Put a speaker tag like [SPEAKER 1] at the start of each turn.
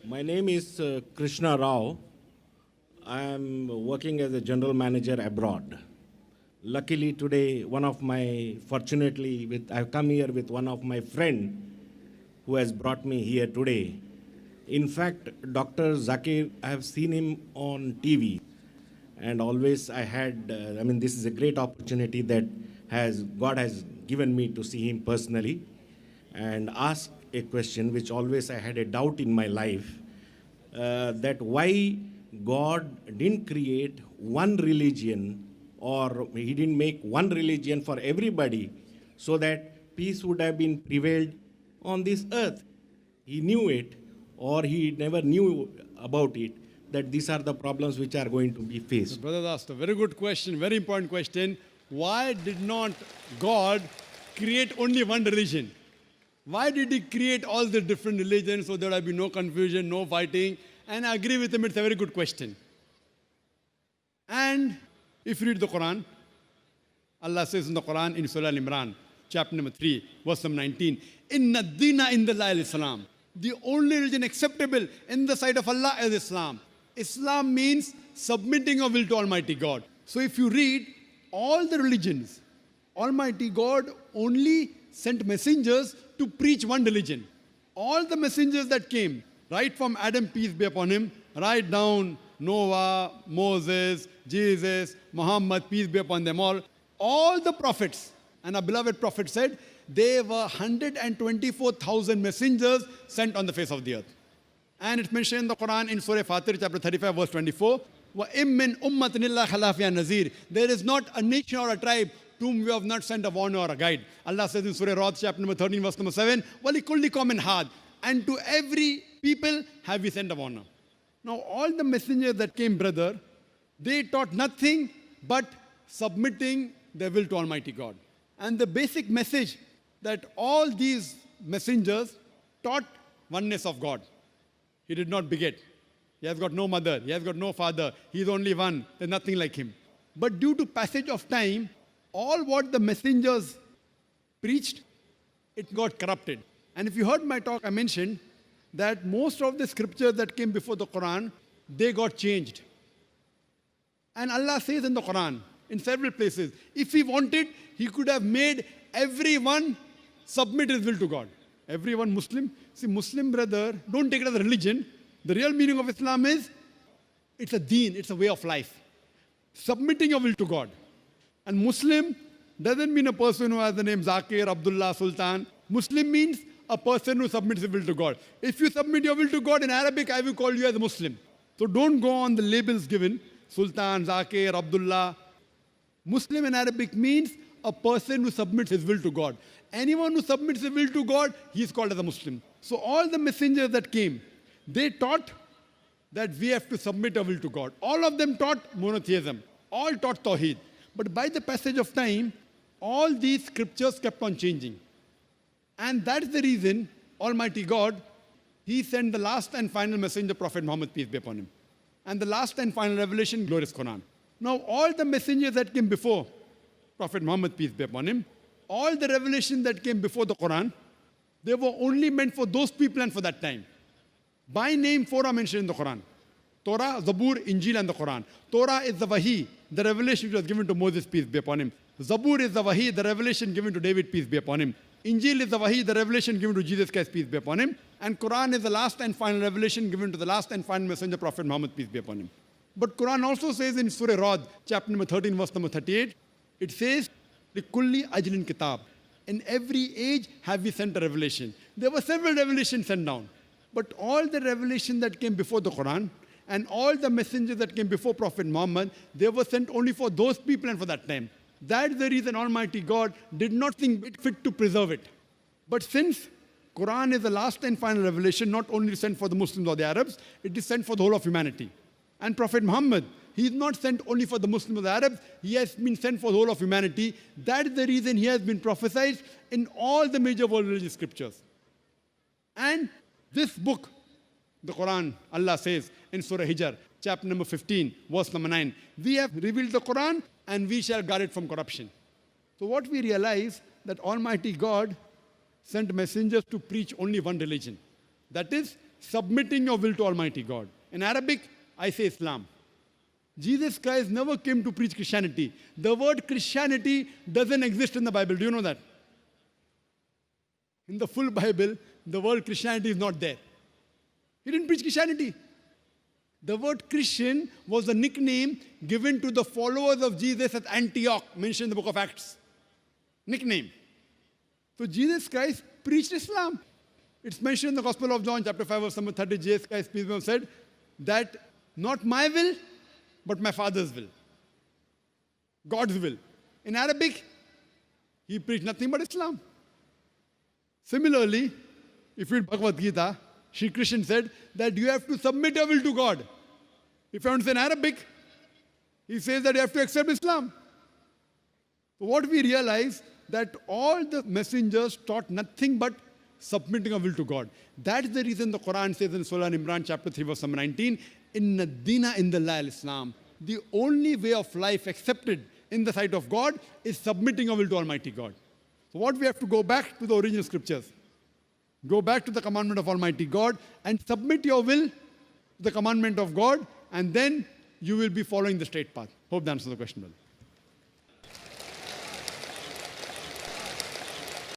[SPEAKER 1] My name is Krishna Rao. I am working as a general manager abroad. Luckily today, I've come here with one of my friend who has brought me here today. In fact, Dr. Zakir, I have seen him on TV, and always this is a great opportunity that God has given me to see him personally and ask a question which always I had a doubt in my life, that why God didn't create one religion, or he didn't make one religion for everybody so that peace would have been prevailed on this earth. He knew it, or he never knew about it, that these are the problems which are going to be faced.
[SPEAKER 2] Brother asked a very good question, very important question. Why did not God create only one religion? Why did he create all the different religions so there would be no confusion, no fighting? And I agree with him, it's a very good question. And if you read the Quran, Allah says in the Quran in Surah Al-Imran, chapter number 3, verse number 19, Inna dina indallahi al-Islam. The only religion acceptable in the sight of Allah is Islam. Islam means submitting your will to Almighty God. So if you read all the religions, Almighty God only sent messengers to preach one religion. All the messengers that came, right from Adam, peace be upon him, right down Noah, Moses, Jesus, Muhammad, peace be upon them all the prophets, and our beloved prophet said, there were 124,000 messengers sent on the face of the earth. And it's mentioned in the Quran in Surah Fatir, chapter 35, verse 24, وَإِم مِّنْ أُمَّةٍ إِلَّا خَلَا فِيهَا نَذِيرٌ. There is not a nation or a tribe to whom we have not sent a warner or a guide. Allah says in Surah Ra'd, chapter number 13, verse number 7, وَلِكُلِّ قَوْمٍ هَادٍ. And to every people have we sent a warner. Now all the messengers that came, brother, they taught nothing but submitting their will to Almighty God. And the basic message that all these messengers taught oneness of God. He did not beget. He has got no mother. He has got no father. He is only one. There's nothing like him. But due to passage of time, all what the messengers preached, it got corrupted. And if you heard my talk, I mentioned that most of the scriptures that came before the Quran, they got changed. And Allah says in the Quran, in several places, if He wanted, He could have made everyone submit his will to God. Everyone Muslim. See, Muslim brother, don't take it as a religion. The real meaning of Islam is, it's a deen, it's a way of life. Submitting your will to God. And Muslim doesn't mean a person who has the name Zakir, Abdullah, Sultan. Muslim means a person who submits his will to God. If you submit your will to God in Arabic, I will call you as a Muslim. So don't go on the labels given, Sultan, Zakir, Abdullah. Muslim in Arabic means a person who submits his will to God. Anyone who submits his will to God, he is called as a Muslim. So all the messengers that came, they taught that we have to submit our will to God. All of them taught monotheism. All taught Tawheed. But by the passage of time, all these scriptures kept on changing. And that's the reason Almighty God, He sent the last and final messenger, Prophet Muhammad, peace be upon him. And the last and final revelation, glorious Quran. Now all the messengers that came before Prophet Muhammad, peace be upon him, all the revelation that came before the Quran, they were only meant for those people and for that time. By name, 4 are mentioned in the Quran. Torah, Zabur, Injil, and the Quran. Torah is the Wahi, the revelation which was given to Moses, peace be upon him. Zabur is the Wahi, the revelation given to David, peace be upon him. Injil is the Wahi, the revelation given to Jesus Christ, peace be upon him. And Quran is the last and final revelation given to the last and final messenger, Prophet Muhammad, peace be upon him. But Quran also says in Surah Ra'd, chapter number 13, verse number 38, it says, لِكُلِّ أَجْلٍ kitab. In every age have we sent a revelation. There were several revelations sent down. But all the revelation that came before the Quran and all the messengers that came before Prophet Muhammad, they were sent only for those people and for that time. That's the reason Almighty God did not think it fit to preserve it. But since Quran is the last and final revelation, not only sent for the Muslims or the Arabs, it is sent for the whole of humanity. And Prophet Muhammad, he is not sent only for the Muslims or the Arabs, he has been sent for the whole of humanity. That is the reason he has been prophesied in all the major world religious scriptures. And this book, the Quran, Allah says in Surah Hijr, chapter number 15, verse number 9, we have revealed the Quran and we shall guard it from corruption. So what we realize, that Almighty God sent messengers to preach only one religion. That is, submitting your will to Almighty God. In Arabic, I say Islam. Jesus Christ never came to preach Christianity. The word Christianity doesn't exist in the Bible. Do you know that? In the full Bible, the word Christianity is not there. He didn't preach Christianity. The word Christian was a nickname given to the followers of Jesus at Antioch, mentioned in the book of Acts. Nickname. So Jesus Christ preached Islam. It's mentioned in the Gospel of John, chapter 5, verse number 30. Jesus Christ, peace be upon him, said that not my will, but my Father's will. God's will. In Arabic, he preached nothing but Islam. Similarly, if you read Bhagavad Gita, Sri Krishna said that you have to submit your will to God. If you understand Arabic, he says that you have to accept Islam. So what we realize that all the messengers taught nothing but submitting our will to God. That is the reason the Quran says in Surah Al-Imran, chapter 3, verse number 19, Inna dina indallahi al-Islam. The only way of life accepted in the sight of God is submitting our will to Almighty God. So what we have to go back to the original scriptures. Go back to the commandment of Almighty God and submit your will to the commandment of God, and then you will be following the straight path. Hope that answers the question, brother.